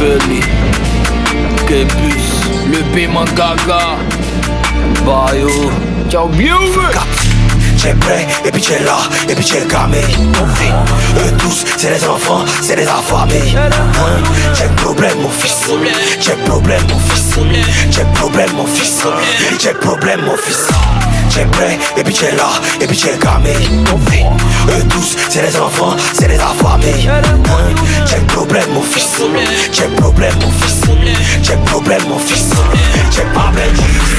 Feli, Kebus, le paiement gaga, Bayo, ciao bien. Tu es prêt, et puis tu es là, et puis tu es camé. Eux tous, c'est les enfants, c'est les affamés. J'ai problème mon fils, j'ai problème mon fils, j'ai problème mon fils, j'ai problème mon fils. Tu es prêt, et puis tu es là, et puis tu es camé. Eux tous, c'est les enfants, c'est les affamés. J'ai problème mon fils, j'ai problème mon fils, j'ai problème mon fils, j'ai problème mon fils.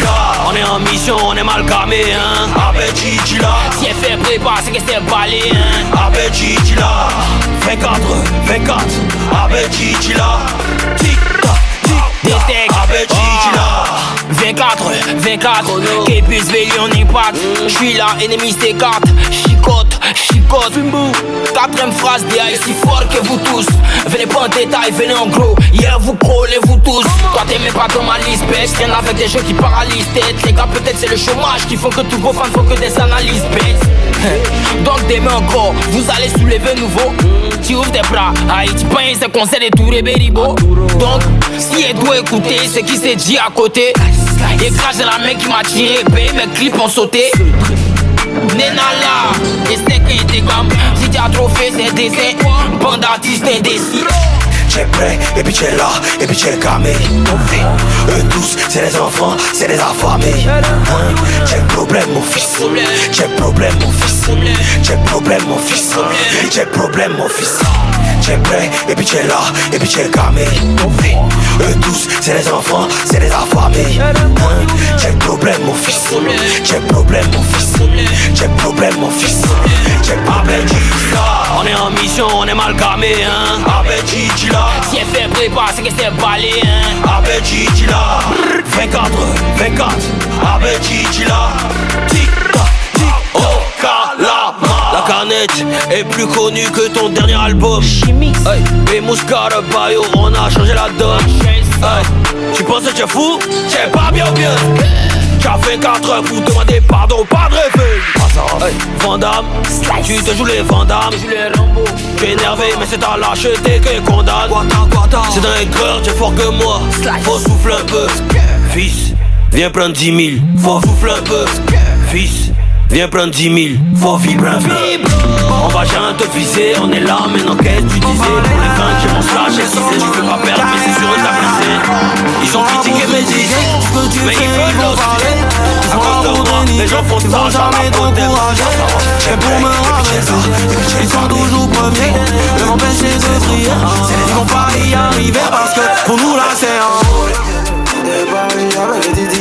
On est en mission, on est mal camé, hein. Avec Gigi là, si elle fait prépa, c'est que c'est balé, hein. avec Gigi là, 24, 24, avec Gigi là, tic tac, tic tac, avec Gigi là. 24, 24, Kebus, Veli, on impact. J'suis là, ennemi c'est 4. Chicote, chicote. Quatrième phrase DI, si fort que vous tous. Venez pas en détail, venez en gros. Yeah, vous collez vous tous. Toi t'aimais pas dans ma liste, bitch. Traîne avec des jeux qui paralysent tête. Les gars, peut-être c'est le chômage qui font que tous vos fans font que des analyses, bitch. Donc des mains encore, vous allez soulever nouveau. Tu ouvres tes bras, aïe, tu payes ce concert et tout les béribots. Donc, si elle doit écouter ce qui s'est dit à côté. Écrasé la main qui m'a tiré, paye mes clips ont sauté. Nénala, et c'est qu'il était comme. Si tu as trop fait, c'est décès. Bande d'artistes indécis. Tu es prêt, et puis tu es là, et puis tu es camé. Eux tous, c'est les enfants, c'est les affamés. J'ai problème mon fils, j'ai problème mon fils, j'ai problème mon fils, j'ai problème mon fils. Tu es prêt, et puis tu es là, et puis tu es camé. Eux tous, c'est les enfants, c'est les affamés. J'ai problème mon fils, j'ai problème mon fils, j'ai problème mon fils, j'ai problème mon fils. On est en mission, on est mal camé, hein. Avec Gigi là, si elle fait prépa, c'est que c'est balé, hein. avec Gigi là, 24, 24, avec Gigi là, tic tac, tic tac, oh calama. La canette est plus connue que ton dernier album. Chimix, hey. Et Mouskara Bayo, on a changé la donne. Hey. Tu penses que tu es fou? T'es pas bien bien. Tu as fait 4 heures pour demander pardon, pas de réveil. Hey. Vandame, tu te joues les Vandame. Tu es énervé mais c'est ta lâcheté que condamne. C'est dans les cœurs, tu es fort que moi. Faut souffler un peu. Fils, viens prendre 10 000. Faut souffler un peu. Fils, viens prendre 10 000, faut vibrer un peu. On va jamais te viser, on est là, maintenant qu'est-ce que tu disais? Pour les 20, j'ai mon slash, et si c'est, je veux pas perdre, mais c'est sûr que t'as blessé. Ils ont critiqué mes idées, mais ils veulent l'hoster. À cause de moi, les gens font ça, jamais t'encourager. Et pour me rabaisser, ils sont toujours premiers, de m'empêcher de briller. Ils vont pas y arriver parce que pour nous là c'est un haut.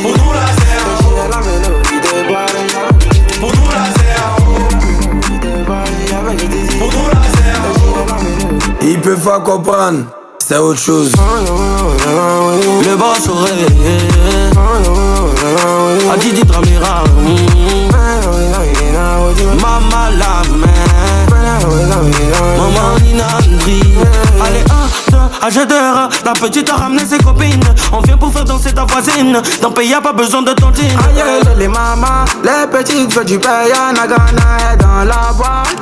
Pour nous là c'est un haut. Pour nous là c'est un haut. Pour nous là c'est un haut. Ils peuvent pas comprendre, c'est autre chose. Le boss au réveil, a Didi Dramira. Maman la main, maman Ninandri. Allez, 1, 2, acheteur, la petite a ramené ses copines. On vient pour faire danser ta voisine. Dans pays y'a pas besoin de tontine. Aïe, les mamans, les petites feux du pays, Nagana est dans la boîte.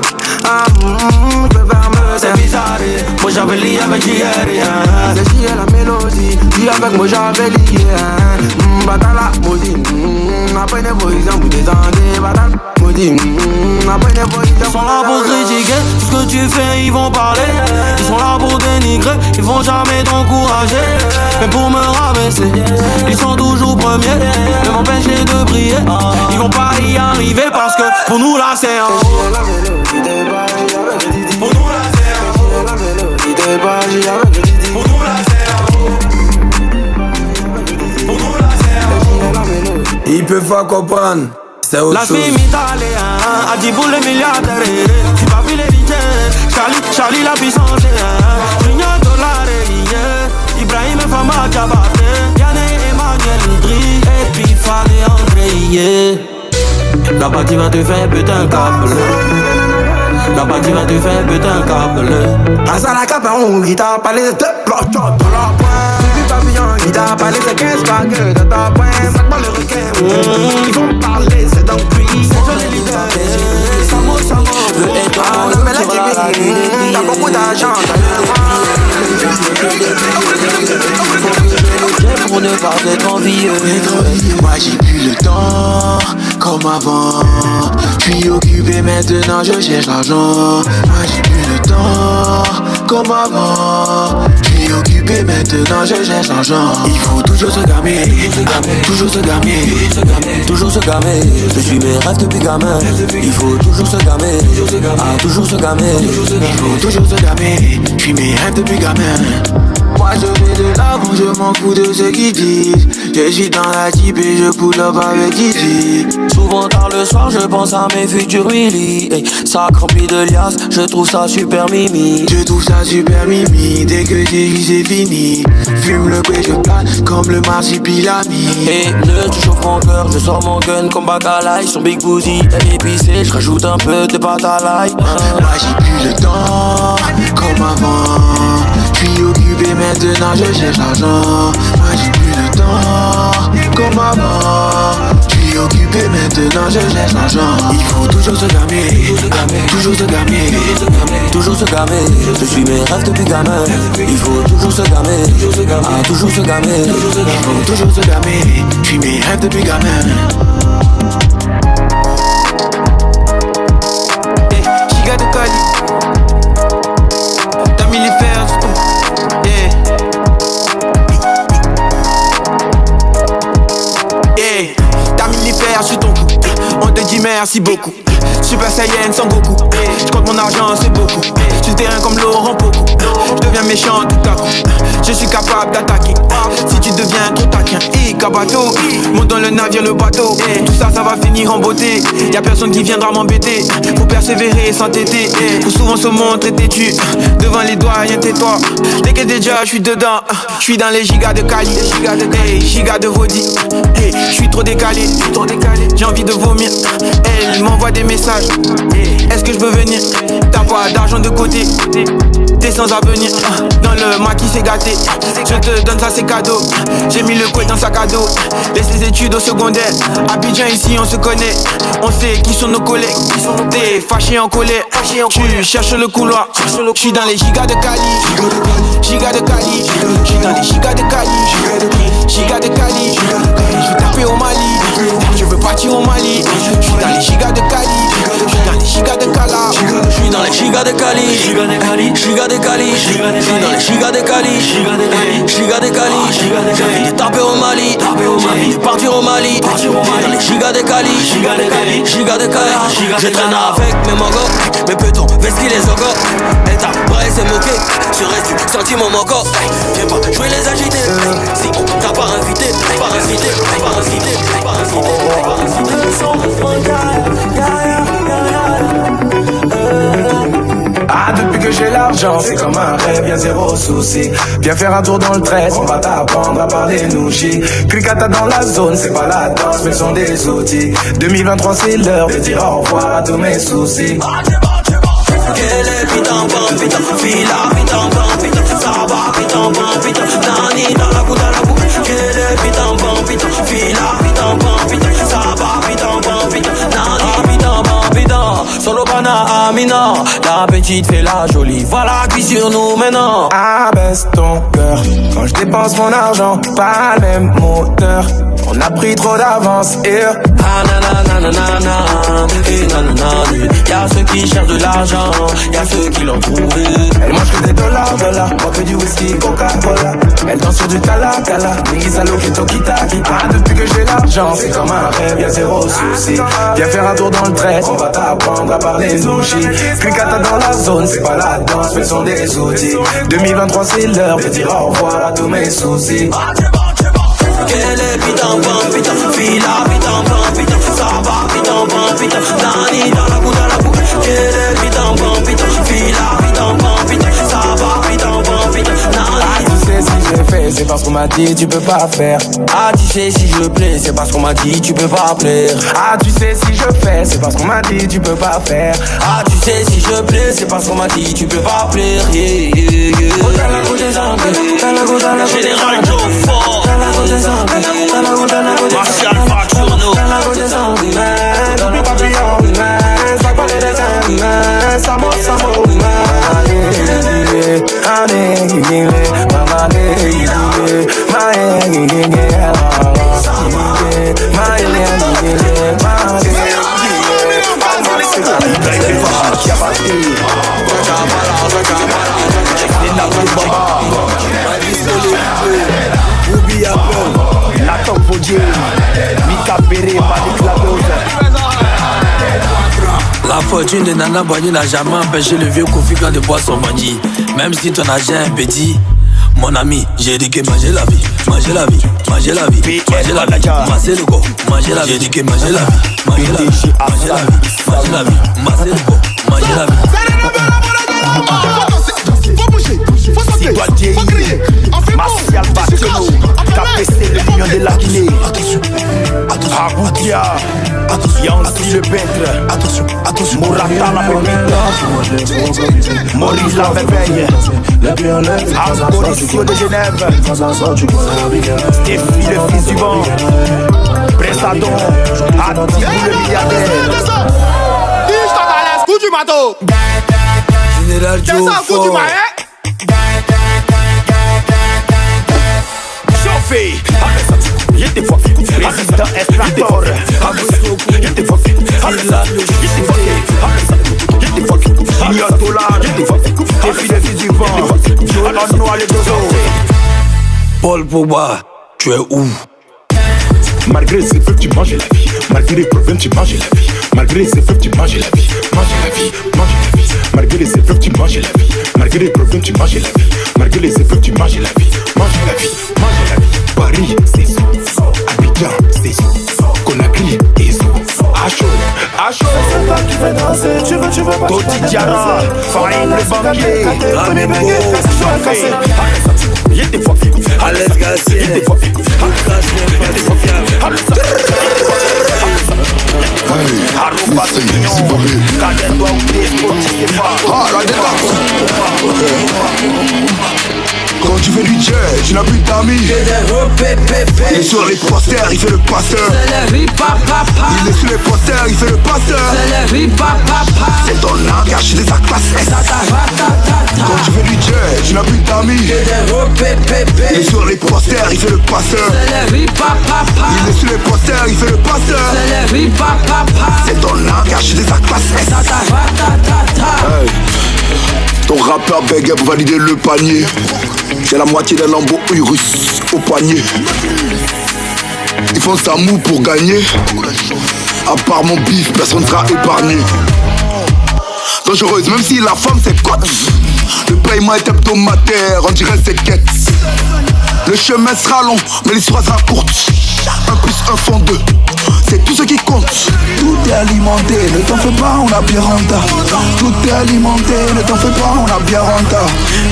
Je vais faire me c'est bizarre, moi j'avais lié avec JR. C'est chier la mélodie, dis avec moi j'avais lié. Bata la maudit, après les positions pour descendre. Bata maudit, après les positions. Ils sont là pour critiquer tout ce que tu fais, ils vont parler. Ils sont là pour dénigrer, ils vont jamais t'encourager. Mais pour me rabaisser, ils sont toujours premiers, de m'empêcher de briller. Ils vont pas y arriver parce que pour nous là c'est un haut. Pour nous là c'est un haut. Pour nous là c'est un haut. Pour nous là c'est un haut. Ils peuvent pas comprendre, c'est autre chose. La fille m'italéen, a dit pour les milliardaires. Tu pas vu les vidéos, Charlie la puissance. Junior Dollar et Ibrahim et Fama Diabaté. Yanné Emmanuel Dri, et puis Fallait André. La partie va te faire péter un câble. La partie va te faire péter un câble. Asa la cape il t'a parlé de 2 blocs dans la pointe. Depuis papillon, il t'a parlé de 15 bagues dans ta pointe. C'est pas le requin, ils vont parler, c'est donc lui. C'est joli leader, Samo, le étoile, mais la TV, t'as beaucoup d'argent, t'as le droit. Pour ne pas être envieux. Moi j'ai plus le temps comme avant. J'suis occupé maintenant, je cherche l'argent. Moi j'ai plus le temps comme avant. J'suis occupé maintenant, je cherche l'argent. Il faut toujours se gamer, toujours se gamer, toujours se gamer. Je suis mes rêves depuis gamin. Il faut toujours se gamer, ah toujours se gamer. Il faut toujours se gamer. J'suis mes rêves depuis gamin. Moi je vais de l'avant, je m'en fous de ce qu'ils disent. Je suis dans la Jeep et je pull up avec Gigi. Souvent tard le soir, je pense à mes futurs Willy. Hey, sac rempli de liasses, je trouve ça super mimi. Je trouve ça super mimi, dès que j'ai vu c'est fini. Fume le quai, je plane comme le marsupilami. Et le tu chauffes mon cœur, je sors mon gun comme Bacalaï. Son big booty, elle est épicée, je rajoute un peu de pâte à l'ail. Moi j'ai plus le temps, comme avant. J'suis occupé maintenant, je cherche l'argent. Moi j'ai plus le temps, comme avant. J'suis occupé maintenant, je cherche l'argent. Il faut toujours se gamer, toujours se gamer, Toujours se gamer, je suis mes rêves depuis gamin. Il faut toujours se gamer, ah toujours se gamer. Il faut toujours se gamer, j'suis mes rêves depuis gamin. Hey, giga de Cali. T'as mis les fers sur ton. Hey, t'as mis les fers sur ton cou. On te dit merci beaucoup. Super Saiyan sans Goku. J'compte mon argent, c'est beaucoup. Sur le terrain comme Laurent Poco. J'deviens méchant tout à coup. Je suis capable d'attaquer. Si tu deviens trop taquin, Kabato, monte dans le navire, le bateau. Tout ça, ça va finir en beauté. Y'a personne qui viendra m'embêter. Faut persévérer sans t'aider. Faut souvent se montrer têtu. Devant les doigts, tais-toi. Dès que déjà, j'suis dedans. J'suis dans les gigas de Cali. Gigas de Vaudi. J'suis trop décalé. J'ai envie de vomir. Elle m'envoie des messages. Est-ce que je peux venir? T'as pas d'argent de côté. T'es sans avenir. Dans le maquis c'est gâté. Je te donne ça c'est cadeau. J'ai mis le couette dans sac à dos. Laisse les études au secondaire. Abidjan ici on se connaît. On sait qui sont nos collègues. T'es fâché en colère. Tu cherches le couloir. J'suis dans les gigas de Cali. Gigas de Cali. J'suis dans les gigas de Cali. Gigas de Cali. J'vais taper au Mali. Je veux partir au Mali. J'suis dans les gigas de Cali. J'suis dans les gigas de Cala. J'suis dans les gigas de Cali. Gigas de Cali. J'suis dans les gigas de Cali. Gigas de Cali. J'ai envie de taper au Mali. J'ai envie de partir au Mali. J'suis dans les gigas de Cali. Gigas de Cali. Je traîne avec mes mogos. Mes petons, vestis les ogos. Elle t'a c'est moqué. Sur reste du sentiment moco. Viens pas, je vais les agiter. Si on t'a pas invité, pas invité, pas invité, pas invité, Ah, depuis que j'ai l'argent, c'est comme un rêve, y'a zéro souci. Viens faire un tour dans le 13, on va t'apprendre à parler nouchi. Cricata dans la zone, c'est pas la danse, mais sont des outils. 2023, c'est l'heure de dire au revoir à tous mes soucis. Quel est putain, bon, putain, fila, putain, bon, putain, ça va, putain, bon, putain, nani, dans la boue, quel est putain, bon, putain, fila, putain, bon, putain, ça va, putain, bon, putain, nani, putain, bon, putain, solo bana, Amina, la petite fait la jolie, voilà qui sur nous maintenant. Abaisse ton cœur, quand je dépense mon argent, pas le même moteur. On a pris trop d'avance, Ah nanana, et nanana, y'a ceux qui cherchent de l'argent, y'a ceux qui l'ont trouvé. Elle mange que des dollars, moi que du whisky, Coca-Cola. Elle danse sur du cala, Mingisalo, Kito, Kita. Ah, depuis que j'ai l'argent, c'est comme un rêve, y'a zéro souci. Viens faire un tour dans le 13, on va t'apprendre à parler nouchi. Cricata dans la zone, c'est pas la danse, mais sont des outils. 2023, c'est l'heure de dire au revoir à tous mes soucis. Quel est putain, bon, putain, fila, putain, bon, putain, ça va, putain, bon, putain, nani, dans la boue, quel est putain, bon, putain, fila, putain, bon, putain, ça va, putain, bon, putain, nani. Ah, tu sais, si je fais, c'est parce qu'on m'a dit, tu peux pas faire. Ah, tu sais, si je plais, c'est parce qu'on m'a dit, tu peux pas plaire. Ah, tu sais, si je fais, c'est parce qu'on m'a dit, tu peux pas faire. Ah, tu sais, si je plais, c'est parce qu'on m'a dit, tu peux pas plaire, Général Joe Fort, Martial Facturno, Samo, fortune de Nana Boigny n'a jamais empêché le vieux Kofi quand de boire son bandit. Même si ton argent est petit, mon ami, j'ai dit que manger la vie, manger la vie, manger la vie, manger la vie, masser le corps, manger la vie, j'ai dit que manger la vie, manger la vie, manger la vie, manger la vie, masser le corps, manger la vie. Si toi Thierry, Martial Batelo, KPC le million de la Guinée. Aboudia, Yancy le peintre. Morata la pépite. Maurice la merveille. Mauricio de Genève. Stéphie le fils du vent. Pressadon, Adibou le milliardaire. Général Joe Fort. Chauffé, y'a des fois président extracteur. Y'a des fois $1 défi de fils du vent. Alors noir les dozo. Paul Pogba, tu es où? Malgré ses feux, tu manges la vie. Malgré les problèmes, tu manges la vie. Malgré ses feux, tu manges la vie. Mange la vie, mange la vie. Malgré les épreuves, tu manges la vie. Malgré les problèmes, tu manges la vie. Malgré les épreuves, tu manges la vie. Mange la vie, mange la vie. Paris, c'est ça. Abidjan, c'est ça. Conakry, c'est ça. Acho, Acho. C'est toi qui fais danser, tu veux pas. Toti Diarra, Farid le banquier. Rambo, Chauffé, y'a des fois Alex Garcia, Arouba Pignon, Kaden doit oublier Sportif et pas. Quand tu fais du jet, tu n'as plus d'amis. Il est sur les posters, il fait le passeur. Il est sur les posters, il fait le passeur. C'est ton langage, c'est sa classe S. Quand tu fais du jet, tu n'as plus d'amis. Il est sur les posters, il fait le passeur. Il est sur les posters, il fait le passeur. C'est ton langage, c'est sa classe S. Hey. Ton rappeur bègue pour valider le panier. J'ai la moitié d'un lambeau Urus au poignet. Ils font ça mou pour gagner. À part mon bif, personne sera épargné. Dangereuse, même si la femme c'est cote. Le paiement est hebdomadaire, on dirait c'est quête. Le chemin sera long, mais l'histoire sera courte. 1 plus 1 font 2, c'est tout ce qui compte. Tout est alimenté, ne t'en fais pas, on a bien renta. Tout est alimenté, ne t'en fais pas, on a bien renta.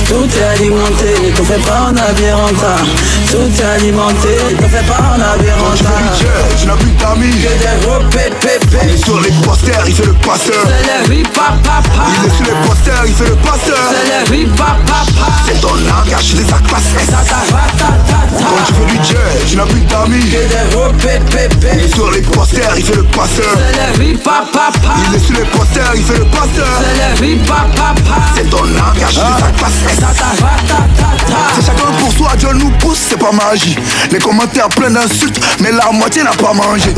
Tout est alimenté, ne t'en fais pas, on a bien renta. Tout est alimenté, ne t'en fais pas, on a bien renta. Tu n'as plus d'amis. Il est sur les posters, il fait le passeur. Il est sur les posters, il fait le passeur. C'est ton langage, c'est sa classe S. Quand tu fais du jet, tu n'as plus d'amis. Il est sur les posters, il fait le passeur. Il est sur les posters, il fait le passeur. C'est ton langage, c'est sa classe S. C'est chacun pour soi, Dieu nous pousse, c'est pas magie. Les commentaires pleins d'insultes, mais la moitié n'a pas mangé.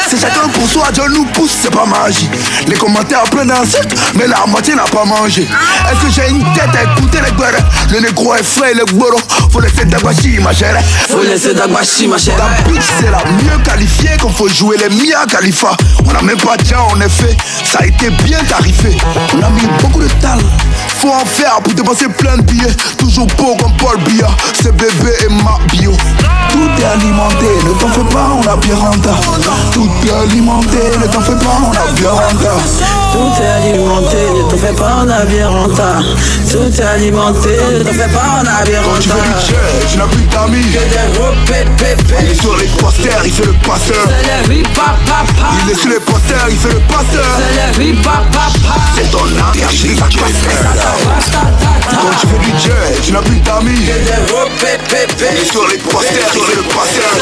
C'est chacun pour soi, Dieu nous pousse, c'est pas magie. Les commentaires pleins d'insultes, mais la moitié n'a pas mangé. Est-ce que j'ai une tête à écouter les guerres? Le négro est frais, le gboro. Faut laisser d'agwashi, ma chère. Faut laisser d'agwashi, ma chère. Ta bitch, c'est la mieux qualifiée qu'on faut jouer les Mia Khalifa. On a même pas déjà en effet, ça a été bien tarifé. On a mis beaucoup de tal. Faut en faire pour dépenser plein de billets. Toujours beau comme Paul Biya, c'est bébé et ma bio. Tout est alimenté, ne t'en fais pas, on a bien renta. Tout est alimenté, ne t'en fais pas, on a bien renta. Tout est alimenté, ne t'en fais pas, on a bien renta. Tout est alimenté, ne t'en fais pas, on a bien Quand tu fais renta. du jet, tu n'as plus d'amis. Il est sur les posters, il fait le passeur. Il est sur les posters, il fait le passeur. C'est ton langage, c'est sa classe. Quand tu fais du jet, tu n'as plus d'amis. Il est sur les posters, il fait le passeur.